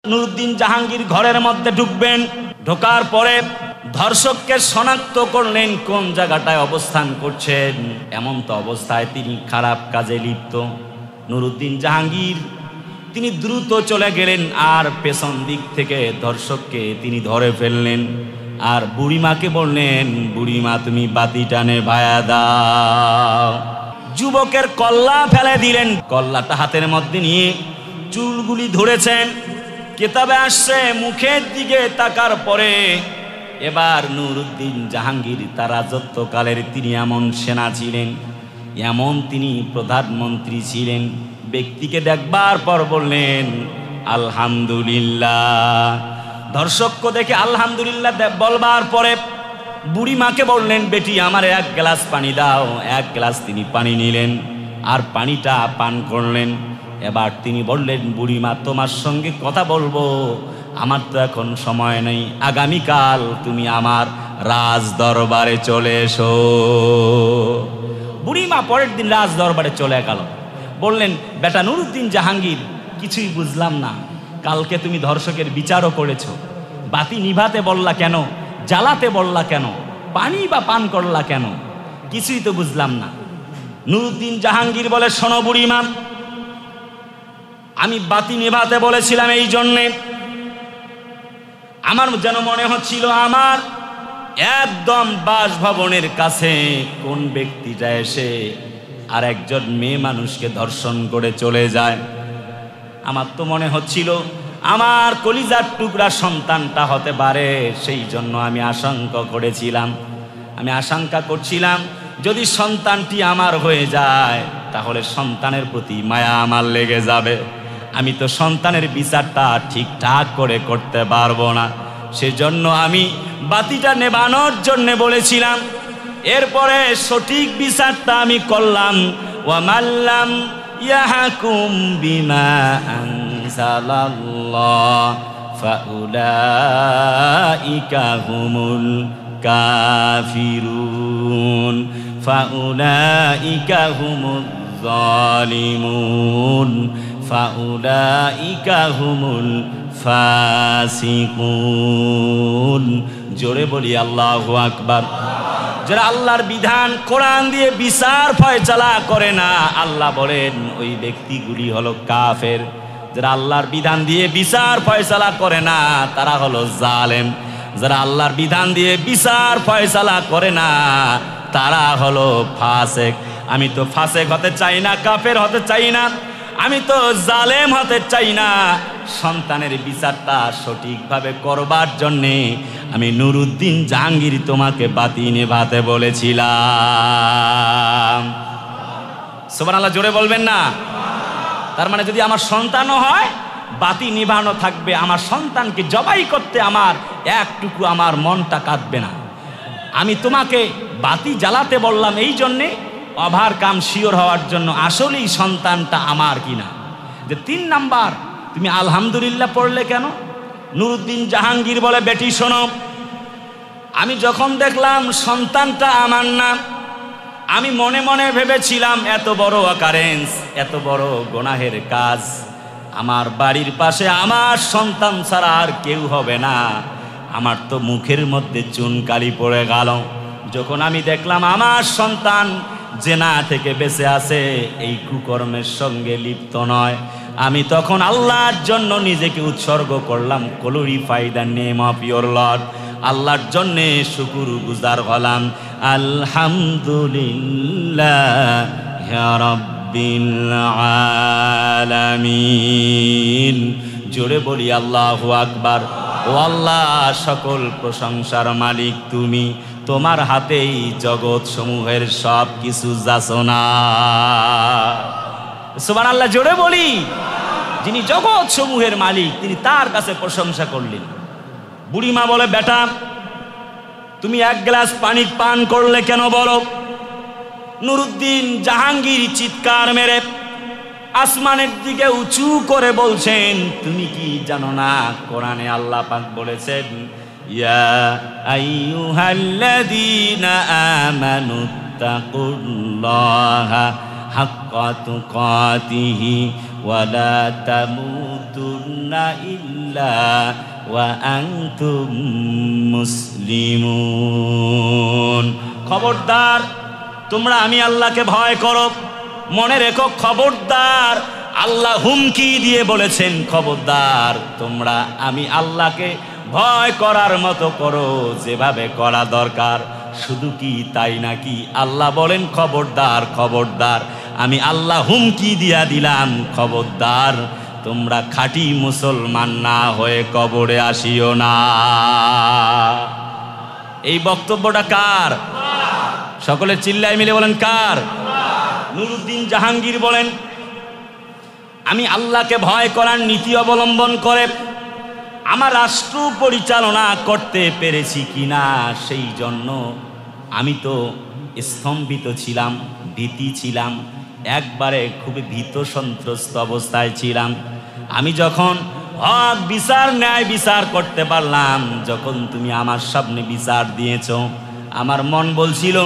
নুরুদ্দিন জাহাঙ্গীর ঘরের মধ্যে ঢুকবেন, ঢোকার পরে ধর্ষককে শনাক্ত করলেন কোন জায়গাটায় অবস্থান করছেন। এমন তো অবস্থায় তিনি খারাপ কাজে লিপ্ত। নুরুদ্দিন জাহাঙ্গীর তিনি দ্রুত চলে গেলেন আর পেছন দিক থেকে ধর্ষককে তিনি ধরে ফেললেন। আর বুড়িমাকে বললেন, বুড়িমা তুমি বাতিটা নেভায়া দাও। যুবকের কল্লা ফেলে দিলেন, কল্লাটা হাতের মধ্যে নিয়ে চুলগুলি ধরেছেন। কিতাবে আসছে মুখের দিকে তাকার পরে এবার নুরুদ্দিন জাহাঙ্গীর তার রাজত্বকালের তিনি এমন সেনা ছিলেন, এমন তিনি প্রধানমন্ত্রী ছিলেন, ব্যক্তিকে দেখবার পর বললেন আলহামদুলিল্লাহ। ধর্ষককে দেখে আলহামদুলিল্লাহ বলবার পরে বুড়িমাকে বললেন, বেটি আমার এক গ্লাস পানি দাও। এক গ্লাস তিনি পানি নিলেন আর পানিটা পান করলেন। এবার তিনি বললেন, বুড়িমা তোমার সঙ্গে কথা বলবো, আমার তো এখন সময় নেই, আগামীকাল তুমি আমার রাজ দরবারে চলে এসো। বুড়িমা পরের দিন রাজ দরবারে চলে গেল। বললেন, বেটা নুরুদ্দিন জাহাঙ্গীর, কিছুই বুঝলাম না, কালকে তুমি ধর্ষকের বিচারও করেছো, বাতি নিভাতে বললা কেন, জ্বালাতে বললা কেন, পানি বা পান করলা কেন, কিছুই তো বুঝলাম না। নুরুদ্দিন জাহাঙ্গীর বলে, শোনো বুড়িমা, আমি বাতি নেভাতে বলেছিলাম এই জন্যে আমার যেন মনে হচ্ছিল আমার একদম বাসভবনের কাছে কোন ব্যক্তিটা এসে আর একজন মেয়ে মানুষকে ধর্ষণ করে চলে যায়। আমার তো মনে হচ্ছিল আমার কলিজার টুকরা সন্তানটা হতে পারে, সেই জন্য আমি আশঙ্কা করছিলাম যদি সন্তানটি আমার হয়ে যায় তাহলে সন্তানের প্রতি মায়া আমার লেগে যাবে, আমি তো সন্তানের বিচারটা ঠিকঠাক করে করতে পারবো না, সেজন্য আমি বাতিটা নেভানোর জন্য বলেছিলাম। এরপরে সঠিক বিচারটা আমি করলাম। ওয়ামাল্লাম ইয়াহকুম বিমা আনজালাল্লাহ ফাউলাইকা হুমুল কাফিরুন ফাউলাইকা হুমুজ জালিমুন ফাউলাইকা হুমুল ফাসিকুন। জোরে বলি আল্লাহু আকবার। যারা আল্লাহর বিধান কোরআন দিয়ে বিচার ফয়সালা করে না, আল্লাহ বলেন ওই ব্যক্তিগুলি হলো কাফের। যারা আল্লাহর বিধান দিয়ে বিচার ফয়সালা করে না তারা হলো জালেম। যারা আল্লাহর বিধান দিয়ে বিচার ফয়সালা করে না তারা হলো ফাসেক। আমি তো ফাসেক হতে চাই না, কাফের হতে চাই না, আমি তো জালেম হতে চাই না। সন্তানের বিচারটা সঠিকভাবে করবার জন্যে আমি নুরুদ্দিন জাহাঙ্গীর তোমাকে বাতি নেভাতে বলেছিলাম। সুবহানাল্লাহ, জোরে বলবেন না? তার মানে যদি আমার সন্তানও হয় বাতি নিভানো থাকবে, আমার সন্তানকে জবাই করতে আমার একটুকু আমার মনটা কাঁদবে না। আমি তোমাকে বাতি জ্বালাতে বললাম এই জন্যে ওভারকাম শিওর হওয়ার জন্য আসলেই সন্তানটা আমার কিনা। যে 3 নাম্বার, তুমি আলহামদুলিল্লাহ পড়লে কেন? নুরুদ্দিন জাহাঙ্গীর বলে, বেটি শোনো, আমি যখন দেখলাম সন্তানটা আমার না, আমি মনে মনে ভেবেছিলাম এত বড় অকারেন্স, এত বড় গুনাহের কাজ, আমার বাড়ির পাশে আমার সন্তান ছাড়া আর কেউ হবে না, আমার তো মুখের মধ্যে চুনকালি পড়ে গেল। যখন আমি দেখলাম আমার সন্তান জেনা থেকে বেঁচে আছে, এই কুকর্মের সঙ্গে লিপ্ত নয়, আমি তখন আল্লাহর জন্য নিজেকে উৎসর্গ করলাম। Glorify the name of your Lord, আল্লাহর জন্যে শুকুর গুজার হলাম। আলহামদুলিল্লাহ রাব্বিল আলামিন। জোরে বলি আল্লাহু আকবার। ও আল্লাহ, সকল প্রশংসার মালিক তুমি, তোমার হাতেই জগৎ সমূহের সব কিছু যাচনা। সুবহানাল্লাহ, জোরে বলি। যিনি জগৎ সমূহের মালিক তিনি তার কাছে প্রশংসা করলেন। বুড়িমা বলে, বেটা তুমি 1 গ্লাস পানি পান করলে কেন বলো? নুরুদ্দিন জাহাঙ্গীর চিৎকার মেরে আসমানের দিকে উঁচু করে বলছেন, তুমি কি জানো না কোরআনে আল্লাহ পাক বলেছেন, ইয়া আইয়ুহাল্লাযীনা আমানুত্তাকুল্লাহা হাক্কা তুকাতিহি ওয়ালা তামুতুন্না ইল্লা ওয়া আনতুম মুসলিমুন। খবরদার তোমরা আমি আল্লাহকে ভয় করো। মনে রেখো, খবরদার, আল্লাহ হুমকি দিয়ে বলেছেন, খবরদার তোমরা আমি আল্লাহকে ভয় করার মতো করো যেভাবে করা দরকার। শুধু কি তাই নাকি, আল্লাহ বলেন খবরদার, খবরদার, আমি আল্লাহ হুমকি দিয়া দিলাম, খবরদার তোমরা খাঁটি মুসলমান না হয়ে কবরে আসিও না। এই বক্তব্যটা কার? সকলে চিল্লায় মিলে বলেন কার? নুরুদ্দিন জাহাঙ্গীর বলেন, আমি আল্লাহকে ভয় করার নীতি অবলম্বন করে আমার রাষ্ট্র পরিচালনা করতে পেরেছি কিনা, সেই জন্য আমি তো স্তম্ভিত ছিলাম, ভীতি ছিলাম, একবারে খুবই ভীত সন্ত্রস্ত অবস্থায় ছিলাম। আমি যখন হক বিচার, ন্যায় বিচার করতে পারলাম, যখন তুমি আমার সামনে বিচার দিয়েছ, আমার মন বলছিল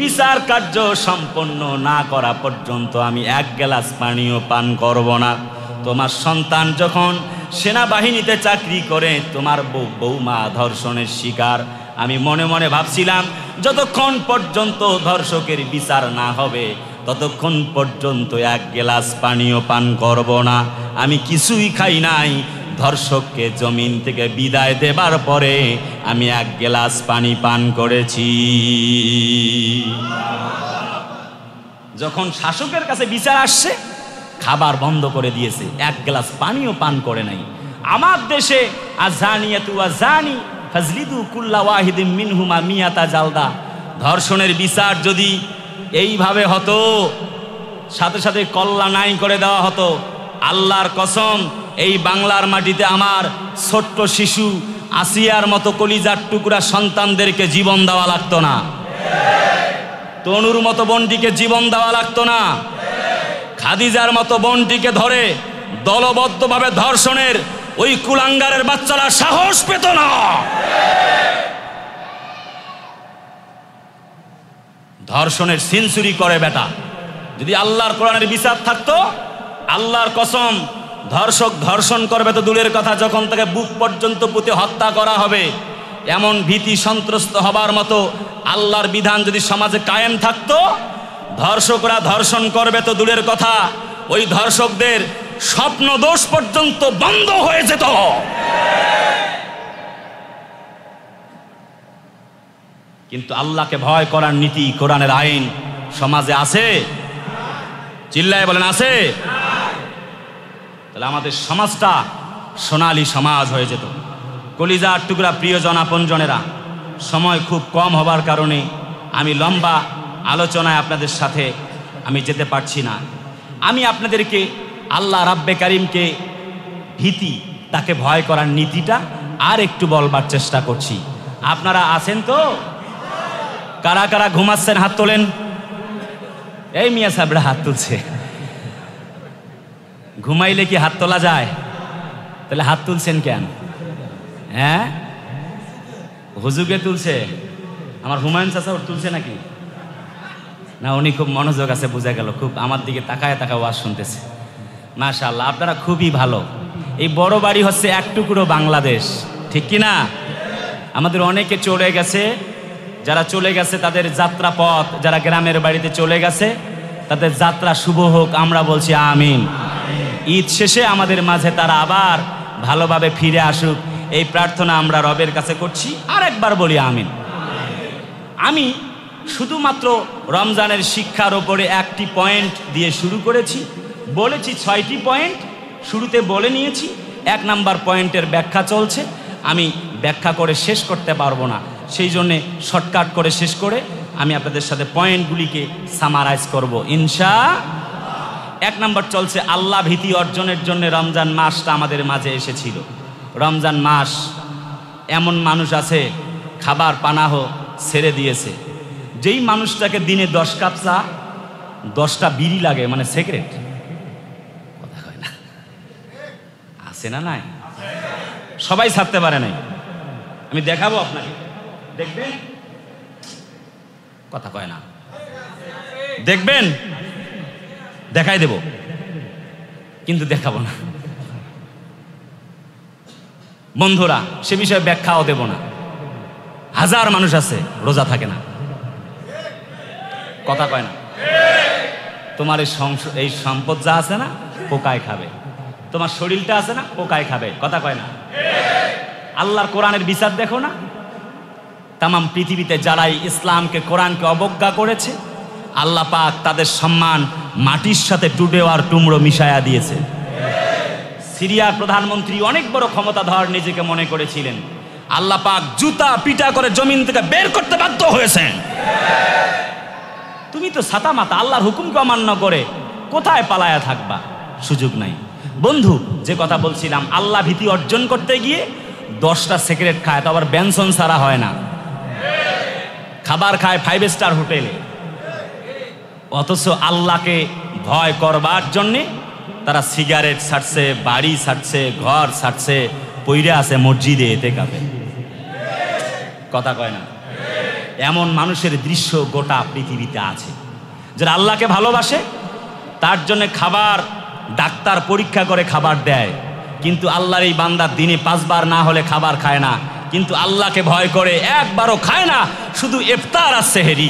বিচার কার্য সম্পন্ন না করা পর্যন্ত আমি এক গ্লাস পানিও পান করব না। তোমার সন্তান যখন সেনাবাহিনীতে চাকরি করে, তোমার বৌমা ধর্ষণের শিকার, আমি মনে মনে ভাবছিলাম যতক্ষণ পর্যন্ত ধর্ষকের বিচার না হবে ততক্ষণ পর্যন্ত এক গ্লাস পানিও পান করব না। আমি কিছুই খাই নাই। ধর্ষককে জমিন থেকে বিদায় দেবার পরে আমি এক গ্লাস পানি পান করেছি। যখন শাসকের কাছে বিচার আসছে, খাবার বন্ধ করে দিয়েছে, এক গ্লাস পানিও পান করে নাই। আমার দেশে আযানিয়াতু ওয়াযানি ফাজলিদু কুল্লা ওয়াহিদিন মিনহুমা মিয়াতা জালদা, ধর্ষণের বিচার যদি এইভাবে হতো, সাথে সাথে কল্লা নাই করে দেওয়া হতো, আল্লাহর কসম এই বাংলার মাটিতে আমার ছোট্ট শিশু আসিয়ার মতো কলিজার টুকরা সন্তানদেরকে জীবন দেওয়া লাগতো না, তনুর মতো বোনটিকে জীবন দেওয়া লাগতো না, খাদিজার মতো বোনটিকে ধরে দলবদ্ধভাবে ধর্ষণের ওই কুলাঙ্গারের বাচ্চারা সাহস পেত না। ধর্ষণের সেঞ্চুরি করে বেটা। যদি আল্লাহর কোরআনের বিচার থাকতো, আল্লাহর কসম, ধর্ষক ধর্ষণ করবে তো দূরের কথা, যখন তাকে বুক পর্যন্ত পুঁতে হত্যা করা হবে, এমন ভীতি সন্ত্রস্ত হবার মতো আল্লাহর বিধান যদি সমাজে কায়েম থাকতো, ধর্ষকরা ধর্ষণ করবে তো দূরের কথা, ওই ধর্ষকদের স্বপ্ন দোষ পর্যন্ত বন্ধ হয়ে যেত। কিন্তু আল্লাহকে ভয় করার নীতি, কোরআনের আইন সমাজে আছে? চিল্লায় বলেন আছে? তাহলে আমাদের সমাজটা সোনালী সমাজ হয়ে যেত। কলিজার টুকরা প্রিয়জন আপনজনেরা, সময় খুব কম হবার কারণে আমি লম্বা আলোচনায় আপনাদের সাথে আমি যেতে পারছি না। আমি আপনাদেরকে আল্লাহ রাব্বে কারিমকে ভীতি, তাকে ভয় করার নীতিটা আর একটু বলবার চেষ্টা করছি। আপনারা আছেন তো? কারা কারা ঘুমাচ্ছেন হাত তোলেন। এই মিয়া সাহেবরা হাত তুলছে। ঘুমাইলে কি হাত তোলা যায়? তাহলে হাত তুলছেন কেন? হ্যাঁ, হুজুগে তুলছে? আমার হুমায়ুন চাচা ওর তুলছে নাকি? না, উনি খুব মনোযোগ আছে, বোঝা গেল, খুব আমার দিকে তাকায় তাকায় ওয়াজ শুনতেছে। মাশাআল্লাহ, আপনারা খুবই ভালো। এই বড় বাড়ি হচ্ছে এক টুকরো বাংলাদেশ, ঠিক কি না? আমাদের অনেকে চলে গেছে, যারা চলে গেছে তাদের যাত্রা পথ, যারা গ্রামের বাড়িতে চলে গেছে তাদের যাত্রা শুভ হোক, আমরা বলছি আমিন। ঈদ শেষে আমাদের মাঝে তারা আবার ভালোভাবে ফিরে আসুক, এই প্রার্থনা আমরা রবের কাছে করছি। আর একবার বলি আমিন। আমি শুধুমাত্র রমজানের শিক্ষার ওপরে একটি পয়েন্ট দিয়ে শুরু করেছি, বলেছি 6টি পয়েন্ট শুরুতে বলে নিয়েছি। 1 নাম্বার পয়েন্টের ব্যাখ্যা চলছে, আমি ব্যাখ্যা করে শেষ করতে পারবো না, সেই জন্যে শর্টকাট করে শেষ করে আমি আপনাদের সাথে পয়েন্টগুলিকে সামারাইজ করব ইনশাআল্লাহ। 1 নাম্বার চলছে, আল্লাহ ভীতি অর্জনের জন্য রমজান মাসটা আমাদের মাঝে এসেছিল। রমজান মাস, এমন মানুষ আছে খাবার পানাহ ছেড়ে দিয়েছে, যেই মানুষটাকে দিনে 10 কাপ চা, 10টা বিড়ি লাগে, মানে সিগারেট, কথা হয় না, আছে না? নাই, সবাই ছাড়তে পারে নাই। আমি দেখাবো আপনাকে, দেখবেন, কথা কয় না, দেখবেন, দেখাই দেব। কিন্তু দেখাবো না বন্ধুরা, সে বিষয়ে ব্যাখ্যাও দেব না। হাজার মানুষ আছে রোজা থাকে না, কথা কয় না। তোমার এই সম্পদ যা আছে না পোকায় খাবে, তোমার শরীরটা আছে না পোকায় খাবে, কথা কয় না। আল্লাহর কোরআনের বিচার দেখো না, তামাম পৃথিবীতে যারাই ইসলামকে কোরআনকে অবজ্ঞা করেছে আল্লাহ পাক তাদের সম্মান মাটির সাথে টুডেওয়ার টুমড়ো মিশায়া দিয়েছে। সিরিয়ার প্রধানমন্ত্রী অনেক বড় ক্ষমতাধর নিজেকে মনে করেছিলেন, আল্লাহ পাক জুতা পিটা করে জমিন থেকে বের করতে বাধ্য হয়েছেন। তুমি তো ছাতা মাতা আল্লাহর হুকুমকে অমান্য করে কোথায় পালায়া থাকবা, সুযোগ নাই। বন্ধু, যে কথা বলছিলাম, আল্লাহ ভীতি অর্জন করতে গিয়ে 10টা সিগারেট খায়, তো আবার বেনসন ছাড়া হয় না, খাবার খায় 5 স্টার হোটেলে, অথচ আল্লাহকে ভয় করবার জন্যে তারা সিগারেট ছাড়ছে, বাড়ি ছাড়ছে, ঘর ছাড়ছে, পইরা আছে মসজিদে এতেকাফে, কথা কয় না। এমন মানুষের দৃশ্য গোটা পৃথিবীতে আছে, যারা আল্লাহকে ভালোবাসে, তার জন্য খাবার ডাক্তার পরীক্ষা করে খাবার দেয়, কিন্তু আল্লাহর এই বান্দা দিনে 5 বার না হলে খাবার খায় না, কিন্তু আল্লাহকে ভয় করে একবারও খায় না, শুধু ইফতার আর সেহরি।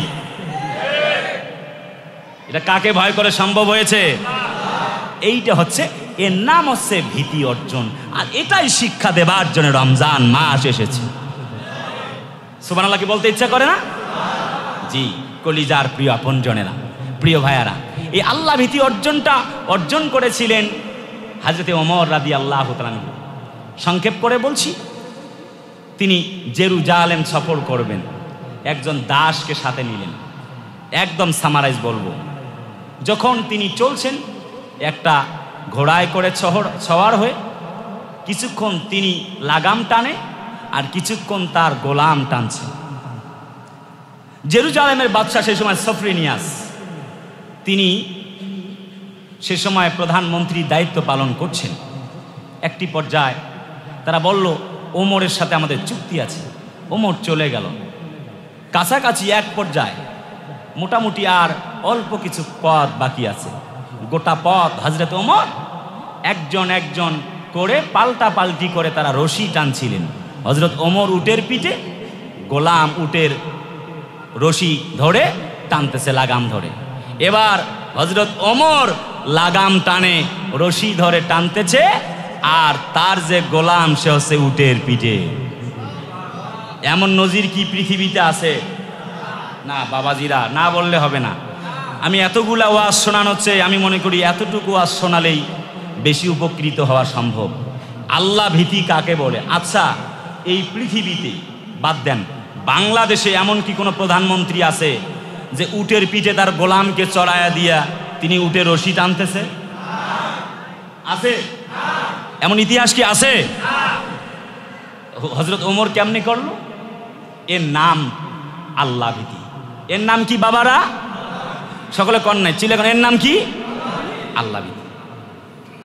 এটা কাকে ভয় করে সম্ভব হয়েছে? এইটা হচ্ছে, এর নাম হচ্ছে ভীতি অর্জন, আর এটাই শিক্ষা দেবার জন্য রমজান মাস এসেছে। সুবহানাল্লাহ কি বলতে ইচ্ছা করে না? জি, কলিজার প্রিয় আপনজনেরা, প্রিয় ভাইয়ারা, এই আল্লাহ ভীতি অর্জন করেছিলেন হযরতে ওমর রাদিয়াল্লাহু তাআলা। সংক্ষেপ করে বলছি, তিনি জেরুজালেম সফর করবেন, একজন দাসকে সাথে নিলেন। একদম সামারাইজ বলবো, যখন তিনি চলছেন একটা ঘোড়ায় করে সওয়ার হয়ে, কিছুক্ষণ তিনি লাগাম টানে আর কিছুক্ষণ তার গোলাম টানছে। জেরুজালেমের বাদশা সে সময় সফরিনিয়াস, তিনি সে সময় প্রধানমন্ত্রীর দায়িত্ব পালন করছেন। একটি পর্যায়ে তারা বলল, ওমরের সাথে আমাদের চুক্তি আছে। ওমর চলে গেল, কাছাকাছি এক পর্যায়ে মোটামুটি আর অল্প কিছু পথ বাকি আছে। গোটা পথ হযরত ওমর একজন করে পাল্টাপাল্টি করে তারা রশি টানছিলেন। হযরত ওমর উটের পিঠে, গোলাম উটের রশি ধরে টানতেছে, লাগাম ধরে। এবার হযরত ওমর লাগাম টানে, রশি ধরে টানতেছে, আর তার যে গোলাম সে হচ্ছে উটের পিঠে। এমন নজির কি পৃথিবীতে আছে? না বাবাজিরা, না বললে হবে না। আমি এতগুলা ওয়াজ শোনানো হচ্ছে, আমি মনে করি এতটুকু ওয়াজ শোনালেই বেশি উপকৃত হওয়া সম্ভব। আল্লাহ ভীতি কাকে বলে? আচ্ছা, এই পৃথিবীতে বাদ দেন, বাংলাদেশে এমন কি কোনো প্রধানমন্ত্রী আছে যে উটের পিঠে তার গোলামকে চড়ায়া দিয়া তিনি উটের রশি টানতেছে? আছে? এমন ইতিহাস কি আছে? হযরত ওমর কেমনে করলো? এর নাম আল্লাহ ভীতি। এর নাম কি বাবারা? সকলে কন নাই চিলে, এর নাম কি? আল্লাহ ভীতি।